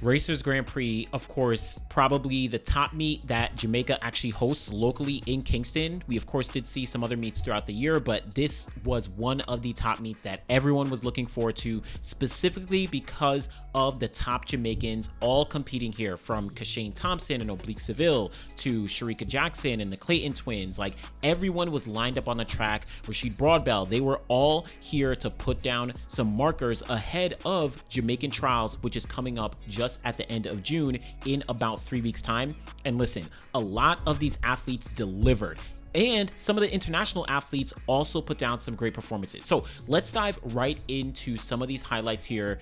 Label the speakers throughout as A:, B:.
A: Racers Grand Prix, of course, probably the top meet that Jamaica actually hosts locally in Kingston. We, of course, did see some other meets throughout the year, but this was one of the top meets that everyone was looking forward to, specifically because of the top Jamaicans all competing here, from Kishane Thompson and Oblique Seville to Sharika Jackson and the Clayton twins. Like, everyone was lined up on the track. Rashid Broadbell, they were all here to put down some markers ahead of Jamaican Trials, which is coming up just at the end of June in about 3 weeks time. And listen, a lot of these athletes delivered, and some of the international athletes also put down some great performances. So let's dive right into some of these highlights here.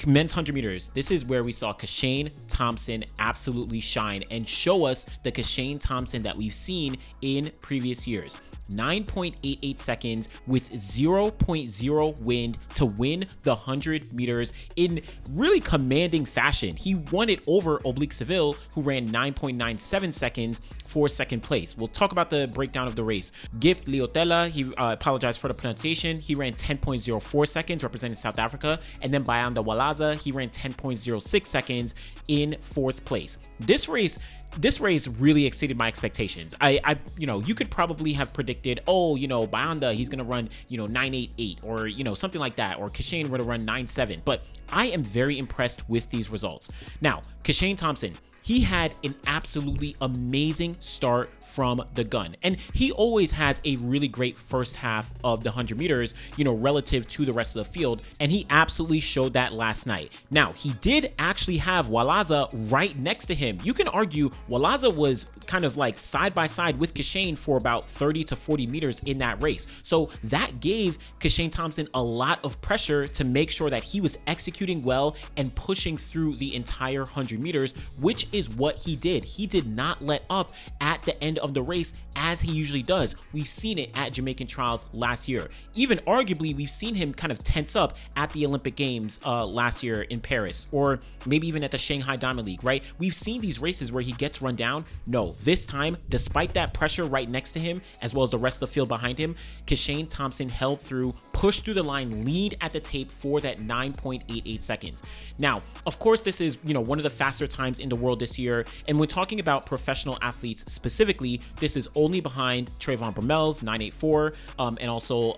A: Men's 100 meters, this is where we saw Kishane Thompson absolutely shine and show us the Kishane Thompson that we've seen in previous years. 9.88 seconds with 0.0 wind to win the 100 meters in really commanding fashion. He won it over Oblique Seville, who ran 9.97 seconds for second place. We'll talk about the breakdown of the race. Gift Liotella, he apologized for the pronunciation. He ran 10.04 seconds representing South Africa. And then Bayanda Walaza, he ran 10.06 seconds in fourth place. This race really exceeded my expectations. You could probably have predicted, Bayanda, he's going to run, 9.88 or, something like that, or Kishane would have run 9.7. But I am very impressed with these results. Now, Kishane Thompson, he had an absolutely amazing start from the gun. And he always has a really great first half of the 100 meters, relative to the rest of the field. And he absolutely showed that last night. Now, he did actually have Walaza right next to him. You can argue Walaza was kind of like side by side with Kishane for about 30 to 40 meters in that race. So that gave Kishane Thompson a lot of pressure to make sure that he was executing well and pushing through the entire 100 meters, which is what he did. He did not let up at the end of the race as he usually does. We've seen it at Jamaican Trials last year. Even arguably, we've seen him kind of tense up at the Olympic Games last year in Paris, or maybe even at the Shanghai Diamond League, right? We've seen these races where he gets run down. No, this time, despite that pressure right next to him, as well as the rest of the field behind him, Kishane Thompson held through, pushed through the line, lead at the tape for that 9.88 seconds. Now, of course, this is, one of the faster times in the world this year. And when talking about professional athletes specifically, this is only behind Trayvon Brumel's 9.84 and also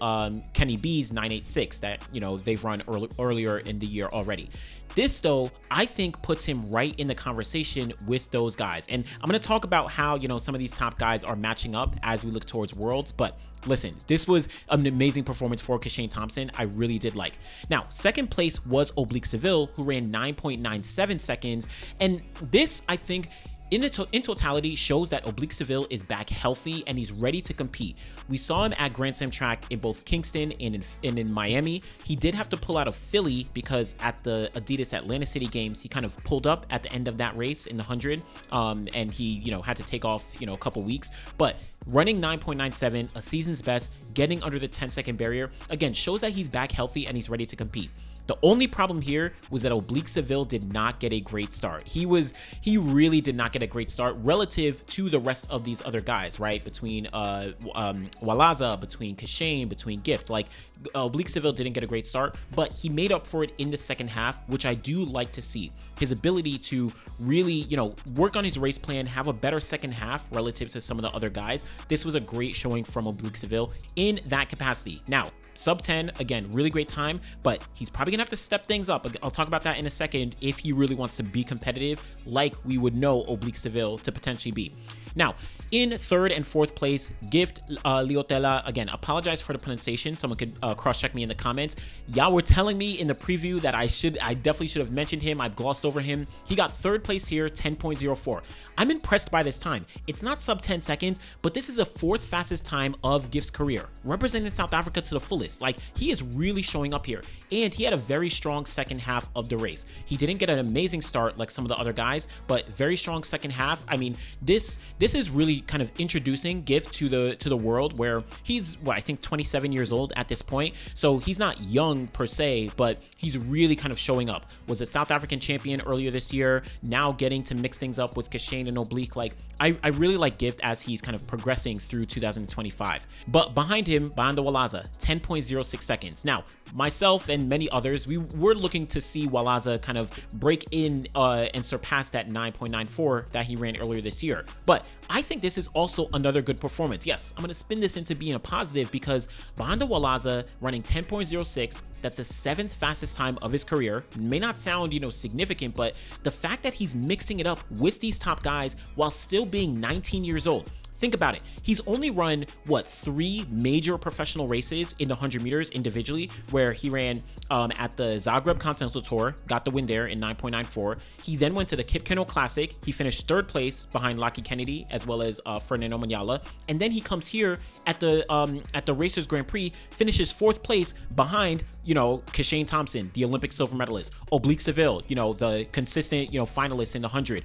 A: Kenny B's 9.86 that, they've run earlier in the year already. This, though, I think puts him right in the conversation with those guys. And I'm going to talk about how, some of these top guys are matching up as we look towards Worlds. But listen, this was an amazing performance for Kishane Thompson. I really did like. Now, second place was Oblique Seville, who ran 9.97 seconds. And this, I think, in totality, shows that Oblique Seville is back healthy and he's ready to compete. We saw him at Grand Slam track in both Kingston and in Miami. He did have to pull out of Philly because at the Adidas Atlanta City Games, he kind of pulled up at the end of that race in the 100, and he, had to take off, a couple weeks. But running 9.97, a season's best, getting under the 10-second barrier, again, shows that he's back healthy and he's ready to compete. The only problem here was that Oblique Seville did not get a great start. He really did not get a great start relative to the rest of these other guys, right? Between Walaza, between Kishane, between Gift. Like, Oblique Seville didn't get a great start, but he made up for it in the second half, which I do like to see. His ability to really, work on his race plan, have a better second half relative to some of the other guys. This was a great showing from Oblique Seville in that capacity. Now, sub 10, again, really great time, but he's probably gonna have to step things up. I'll talk about that in a second if he really wants to be competitive like we would know Oblique Seville to potentially be. Now, in third and fourth place, Gift Liotella, again, apologize for the pronunciation. Someone could cross-check me in the comments. Y'all were telling me in the preview that I definitely should have mentioned him. I glossed over him. He got third place here, 10.04. I'm impressed by this time. It's not sub 10 seconds, but this is the fourth fastest time of Gift's career, representing South Africa to the fullest. Like, he is really showing up here, and he had a very strong second half of the race. He didn't get an amazing start like some of the other guys, but very strong second half. I mean, this is really kind of introducing Gift to the world, where he's, I think 27 years old at this point. So he's not young per se, but he's really kind of showing up. Was a South African champion earlier this year, now getting to mix things up with Kishane and Oblique. Like, I really like Gift as he's kind of progressing through 2025. But behind him, Bayanda Walaza, 10.06 seconds. Now, myself and many others, we were looking to see Walaza kind of break in and surpass that 9.94 that he ran earlier this year. But I think this is also another good performance. Yes, I'm going to spin this into being a positive because Bahanda Walaza running 10.06, that's the 7th fastest time of his career. May not sound, significant, but the fact that he's mixing it up with these top guys while still being 19 years old. Think about it. He's only run, 3 major professional races in the 100 meters individually, where he ran at the Zagreb Continental Tour, got the win there in 9.94. He then went to the Kip Keino Classic. He finished 3rd place behind Lachie Kennedy, as well as Fernando Manyala. And then he comes here at the Racers Grand Prix, finishes 4th place behind, Kishane Thompson, the Olympic silver medalist, Oblique Seville, the consistent, finalist in the 100,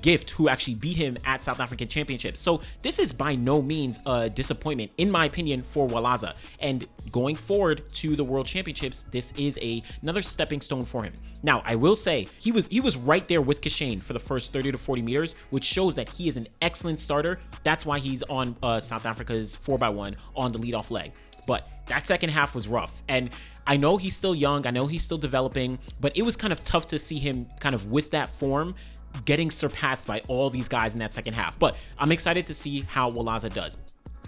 A: Gift, who actually beat him at South African Championships. So this is by no means a disappointment, in my opinion, for Walaza. And going forward to the World Championships, this is another stepping stone for him. Now, I will say he was right there with Kishane for the first 30 to 40 meters, which shows that he is an excellent starter. That's why he's on South Africa's 4x1 on the leadoff leg. But that second half was rough. And I know he's still young. I know he's still developing, but it was kind of tough to see him kind of with that form getting surpassed by all these guys in that second half. But I'm excited to see how Walaza does.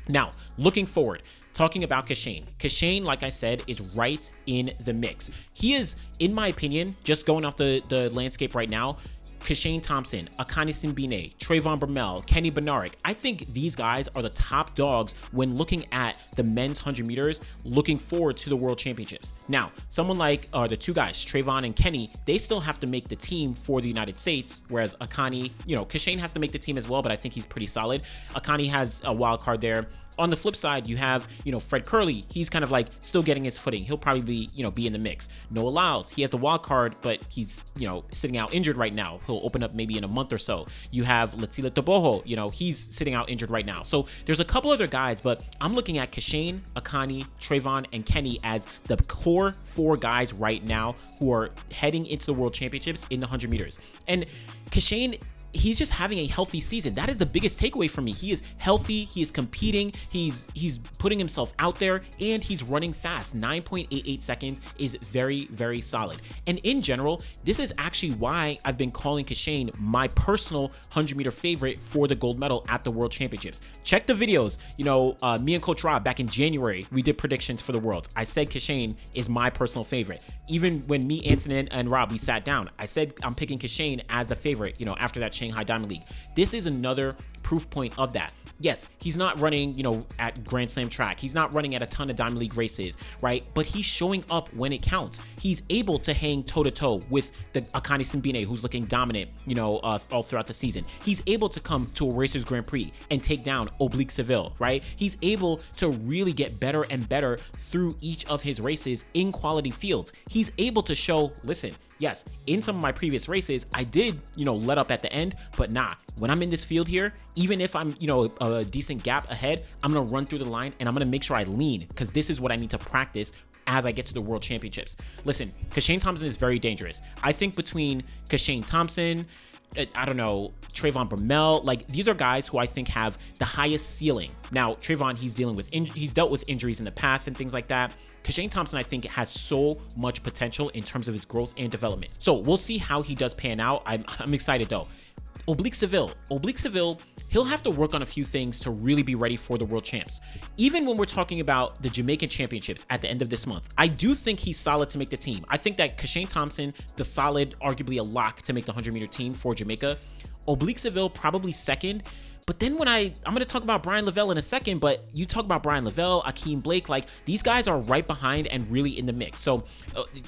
A: Now, looking forward, talking about Kishane. Kishane, like I said, is right in the mix. He is, in my opinion, just going off the landscape right now, Kishane Thompson, Akani Simbine, Trayvon Bromell, Kenny Bednarek. I think these guys are the top dogs when looking at the men's 100 meters, looking forward to the World Championships. Now, someone like the 2 guys, Trayvon and Kenny, they still have to make the team for the United States, whereas Akani, Kishane has to make the team as well, but I think he's pretty solid. Akani has a wild card there. On the flip side, you have, Fred Curley. He's kind of like still getting his footing. He'll probably be in the mix. Noah Lyles, he has the wild card, but he's, sitting out injured right now. He'll open up maybe in a month or so. You have Letsila Toboho, he's sitting out injured right now. So there's a couple other guys, but I'm looking at Kishane, Akani, Trayvon, and Kenny as the core 4 guys right now who are heading into the World Championships in the 100 meters. And Kishane, he's just having a healthy season. That is the biggest takeaway for me. He is healthy, he is competing, he's putting himself out there, and he's running fast. 9.88 seconds is very, very solid. And in general, this is actually why I've been calling Kishane my personal 100-meter favorite for the gold medal at the World Championships. Check the videos. Me and Coach Rob, back in January, we did predictions for the Worlds. I said Kishane is my personal favorite. Even when me, Anson, and Rob, we sat down, I said I'm picking Kishane as the favorite, after that Shanghai Diamond League. This is another proof point of that. Yes, he's not running, at Grand Slam track. He's not running at a ton of Diamond League races, right? But he's showing up when it counts. He's able to hang toe-to-toe with the Akani Simbine, who's looking dominant, all throughout the season. He's able to come to a Racers Grand Prix and take down Oblique Seville, right? He's able to really get better and better through each of his races in quality fields. He's able to show, listen, yes, in some of my previous races, I did, let up at the end, but nah, when I'm in this field here, even if I'm, a decent gap ahead, I'm going to run through the line and I'm going to make sure I lean because this is what I need to practice as I get to the World Championships. Listen, Kishane Thompson is very dangerous. I think between Kishane Thompson, Trayvon Bromell, these are guys who I think have the highest ceiling. Now, Trayvon, he's dealt with injuries in the past and things like that. Kishane Thompson, I think, has so much potential in terms of his growth and development. So we'll see how he does pan out. I'm excited though. Oblique Seville, he'll have to work on a few things to really be ready for the World Champs. Even when we're talking about the Jamaican Championships at the end of this month, I do think he's solid to make the team. I think that Kishane Thompson, the solid, arguably a lock to make the 100-meter team for Jamaica. Oblique Seville, probably second. But then when I'm going to talk about Bryan Levell in a second, but you talk about Bryan Levell, Akeem Blake, these guys are right behind and really in the mix. So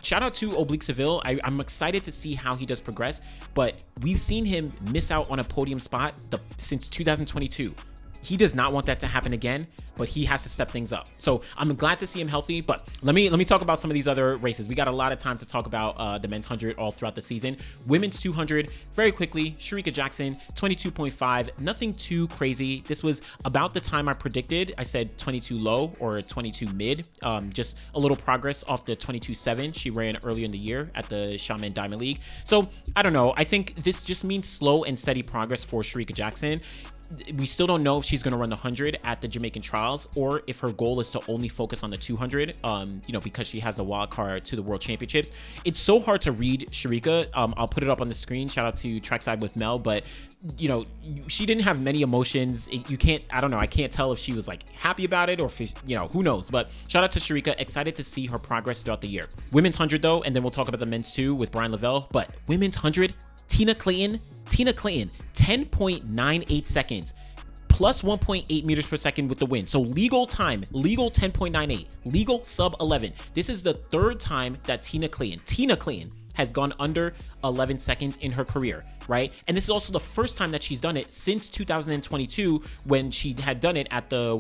A: shout out to Oblique Seville. I'm excited to see how he does progress, but we've seen him miss out on a podium spot since 2022. He does not want that to happen again, but he has to step things up. So I'm glad to see him healthy, but let me talk about some of these other races. We got a lot of time to talk about the men's 100 all throughout the season. Women's 200, very quickly, Shericka Jackson, 22.5, nothing too crazy. This was about the time I predicted. I said 22 low or 22 mid, just a little progress off the 22.7 she ran earlier in the year at the Xiamen Diamond League. So I don't know. I think this just means slow and steady progress for Shericka Jackson. we still don't know if she's going to run the 100 at the Jamaican trials or if her goal is to only focus on the 200, because she has a wild card to the World Championships. It's so hard to read Shericka. I'll put it up on the screen. Shout out to Trackside with Mel, but she didn't have many emotions. I can't tell if she was like happy about it or if, who knows. But shout out to Shericka. Excited to see her progress throughout the year. Women's 100 though, and then we'll talk about the men's too with Bryan Levell. But women's 100, Tina Clayton, 10.98 seconds, plus 1.8 meters per second with the win. So legal time, legal 10.98, legal sub 11. This is the third time that Tina Clayton has gone under 11 seconds in her career, right? And this is also the first time that she's done it since 2022 when she had done it at the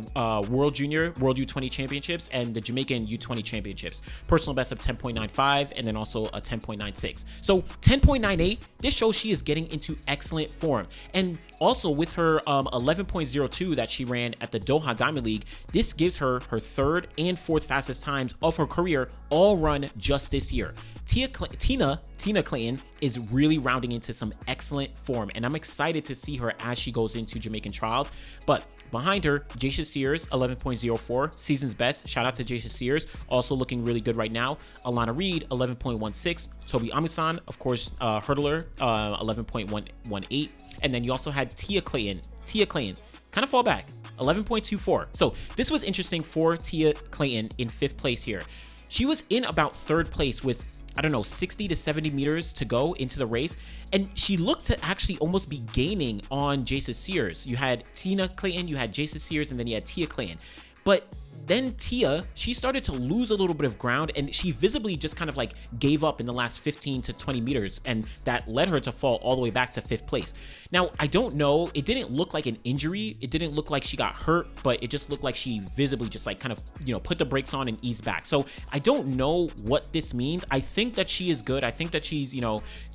A: World U20 Championships and the Jamaican U20 Championships. Personal best of 10.95 and then also a 10.96. So 10.98, this shows she is getting into excellent form. And also with her 11.02 that she ran at the Doha Diamond League, this gives her her third and fourth fastest times of her career, all run just this year. Tina Clayton is really rounding into some excellent form, and I'm excited to see her as she goes into Jamaican trials. But behind her, Jacia Sears, 11.04, season's best. Shout out to Jacia Sears, also looking really good right now. Alana Reed, 11.16. Toby Amisan, of course, hurdler, 11.18. And then you also had Tia Clayton, kind of fall back, 11.24. So this was interesting for Tia Clayton in 5th place here. She was in about 3rd place with 60 to 70 meters to go into the race. And she looked to actually almost be gaining on Jacia Sears. You had Tina Clayton, you had Jacia Sears, and then you had Tia Clayton. But then Tia, she started to lose a little bit of ground, and she visibly just kind of like gave up in the last 15 to 20 meters, and that led her to fall all the way back to 5th place. Now, I don't know, it didn't look like an injury, it didn't look like she got hurt, but it just looked like she visibly just like kind of, put the brakes on and eased back. So I don't know what this means. I think that she is good. I think that she's,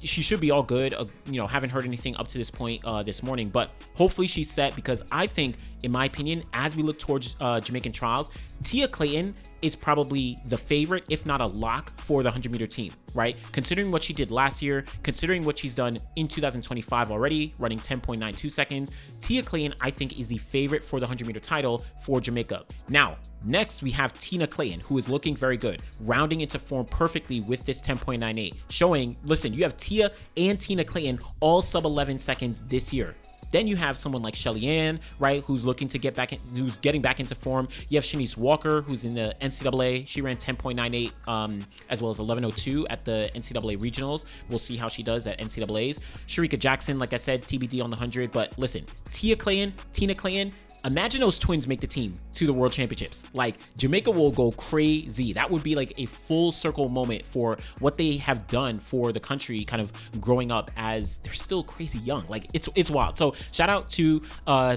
A: she should be all good. Haven't heard anything up to this point this morning, but hopefully she's set, because I think, in my opinion, as we look towards Jamaican trials, Tia Clayton is probably the favorite, if not a lock, for the 100-meter team, right? Considering what she did last year, considering what she's done in 2025 already, running 10.92 seconds, Tia Clayton, I think, is the favorite for the 100-meter title for Jamaica. Now, next, we have Tina Clayton, who is looking very good, rounding into form perfectly with this 10.98, showing, listen, you have Tia and Tina Clayton all sub 11 seconds this year. Then you have someone like Shelly Ann, right, who's looking to get back in, who's getting back into form. You have Shanice Walker, who's in the NCAA. She ran 10.98 as well as 11.02 at the NCAA regionals. We'll see how she does at NCAAs. Shericka Jackson, like I said, TBD on the 100. But listen, Tina Clayton, imagine those twins make the team to the World Championships. Like, Jamaica will go crazy. That would be like a full circle moment for what they have done for the country, kind of growing up as they're still crazy young. Like, it's wild. So shout out to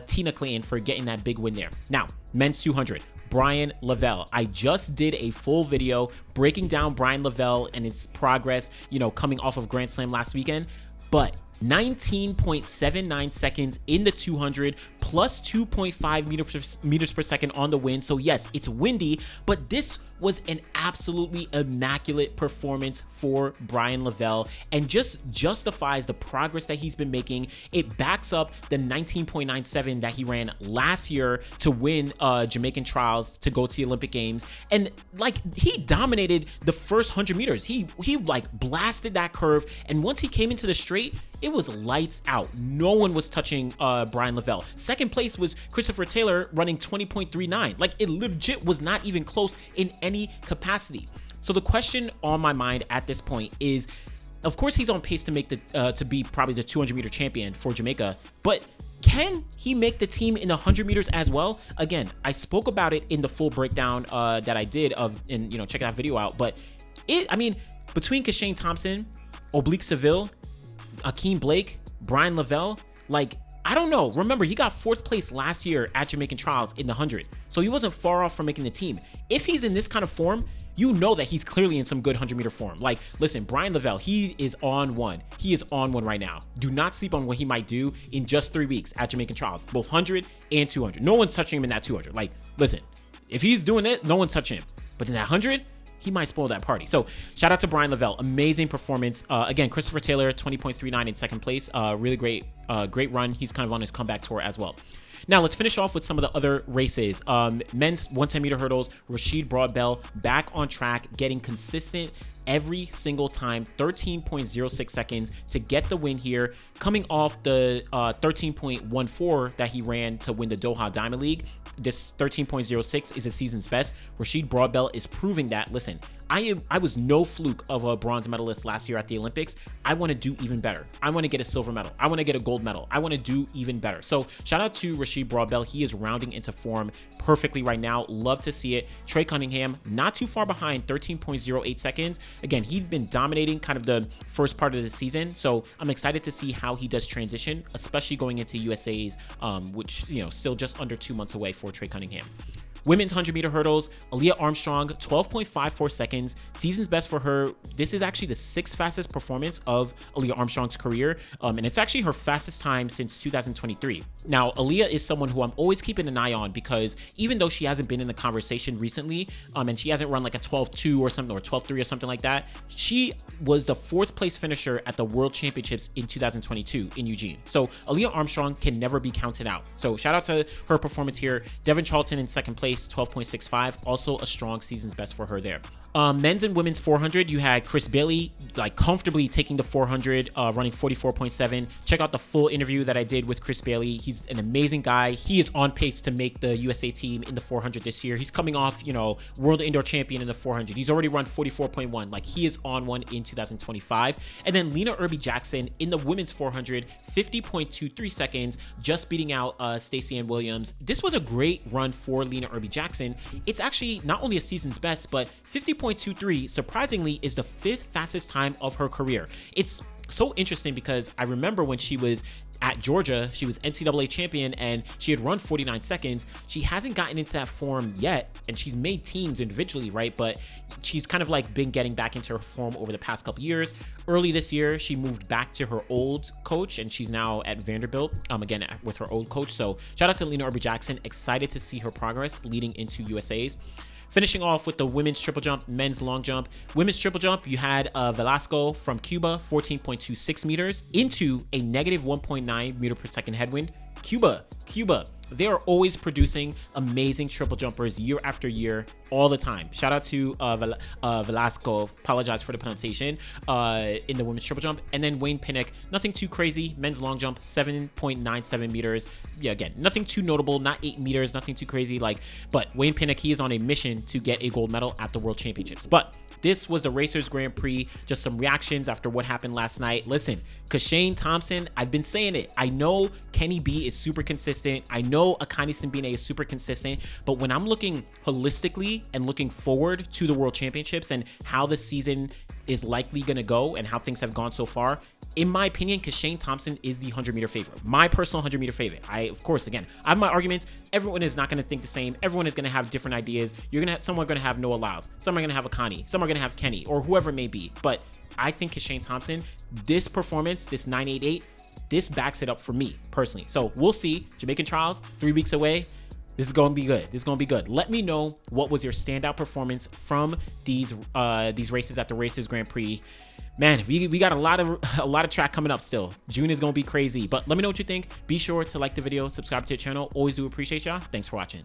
A: Tina Clayton for getting that big win there. Now, men's 200. Bryan Levell. I just did a full video breaking down Bryan Levell and his progress, coming off of Grand Slam last weekend. But 19.79 seconds in the 200, plus 2.5 meters per second on the wind. So yes, it's windy, but this was an absolutely immaculate performance for Bryan Levell and just justifies the progress that he's been making. It backs up the 19.97 that he ran last year to win Jamaican trials to go to the Olympic Games. And like, he dominated the first 100 meters. He like blasted that curve. And once he came into the straight, it was lights out. No one was touching Bryan Levell. Second place was Christopher Taylor running 20.39. Like, it legit was not even close in any capacity. So the question on my mind at this point is, of course, he's on pace to make to be probably the 200 meter champion for Jamaica, but can he make the team in 100 meters as well? Again, I spoke about it in the full breakdown that I did check that video out. But between Kishane Thompson, Oblique Seville, Akeem Blake, Bryan Levell, like, I don't know. Remember, he got 4th place last year at Jamaican trials in the 100. So he wasn't far off from making the team. If he's in this kind of form, you know that he's clearly in some good 100-meter form. Like, listen, Bryan Levell, he is on one. He is on one right now. Do not sleep on what he might do in just 3 weeks at Jamaican trials, both 100 and 200. No one's touching him in that 200. Like, listen, if he's doing it, no one's touching him. But in that 100, he might spoil that party. So shout out to Bryan Levell. Amazing performance. Again, Christopher Taylor, 20.39 in second place. Really great run. He's kind of on his comeback tour as well. Now, let's finish off with some of the other races. Men's 110-meter hurdles, Rashid Broadbell back on track, getting consistent every single time, 13.06 seconds to get the win here, coming off the 13.14 that he ran to win the Doha Diamond League. This 13.06 is a season's best. Rashid Broadbell is proving that. Listen, I was no fluke of a bronze medalist last year at the Olympics. I want to do even better. I want to get a silver medal. I want to get a gold medal. I want to do even better. So shout out to Rashid Broadbell. He is rounding into form perfectly right now. Love to see it. Trey Cunningham, not too far behind, 13.08 seconds. Again, he'd been dominating kind of the first part of the season. So I'm excited to see how he does transition, especially going into USA's, which, still just under 2 months away for Trey Cunningham. Women's 100-meter hurdles, Aaliyah Armstrong, 12.54 seconds, season's best for her. This is actually the 6th fastest performance of Aaliyah Armstrong's career, and it's actually her fastest time since 2023. Now, Aaliyah is someone who I'm always keeping an eye on because even though she hasn't been in the conversation recently, and she hasn't run like a 12.2 or something, or 12.3 or something like that, she was the 4th place finisher at the World Championships in 2022 in Eugene. So Aaliyah Armstrong can never be counted out. So shout out to her performance here. Devin Charlton in second place, 12.65, also a strong season's best for her there. Men's and women's 400, you had Chris Bailey like comfortably taking the 400, running 44.7. Check out the full interview that I did with Chris Bailey. He's an amazing guy. He is on pace to make the USA team in the 400 this year. He's coming off, world indoor champion in the 400. He's already run 44.1. Like, he is on one in 2025. And then Lena Irby-Jackson in the women's 400, 50.23 seconds, just beating out Stacey Ann Williams. This was a great run for Lena Irby-Jackson. It's actually not only a season's best, but 50.23, surprisingly, is the 5th fastest time of her career. It's so interesting because I remember when she was at Georgia, she was NCAA champion and she had run 49 seconds. She hasn't gotten into that form yet, and she's made teams individually, right? But she's kind of like been getting back into her form over the past couple years. Early this year, she moved back to her old coach, and she's now at Vanderbilt, again, with her old coach. So shout out to Lena Irby-Jackson. Excited to see her progress leading into USA's. Finishing off with the women's triple jump, men's long jump. Women's triple jump, you had Velasco from Cuba, 14.26 meters into a negative 1.9 meter per second headwind. Cuba, they are always producing amazing triple jumpers year after year, all the time. Shout out to Velasco, apologize for the pronunciation, in the women's triple jump. And then Wayne Pinnock, nothing too crazy. Men's long jump, 7.97 meters. Yeah, again, nothing too notable, not 8 meters, nothing too crazy. But Wayne Pinnock, he is on a mission to get a gold medal at the World Championships. But this was the Racers Grand Prix. Just some reactions after what happened last night. Listen, Kishane Thompson, I've been saying it. I know Kenny B is super consistent. I know Akani Simbine is super consistent. But when I'm looking holistically and looking forward to the World Championships and how the season is likely going to go and how things have gone so far, in my opinion, Kishane Thompson is the 100-meter favorite. My personal 100-meter favorite. Of course, again, I have my arguments. Everyone is not going to think the same. Everyone is going to have different ideas. Someone are going to have Noah Lyles. Some are going to have Akani. Some are going to have Kenny, or whoever it may be. But I think Kishane Thompson, this performance, this 988, this backs it up for me personally. So we'll see. Jamaican Trials, 3 weeks away. This is going to be good. This is going to be good. Let me know what was your standout performance from these races at the Racers Grand Prix. Man, we got a lot of track coming up still. June is going to be crazy. But let me know what you think. Be sure to like the video, subscribe to the channel. Always do appreciate y'all. Thanks for watching.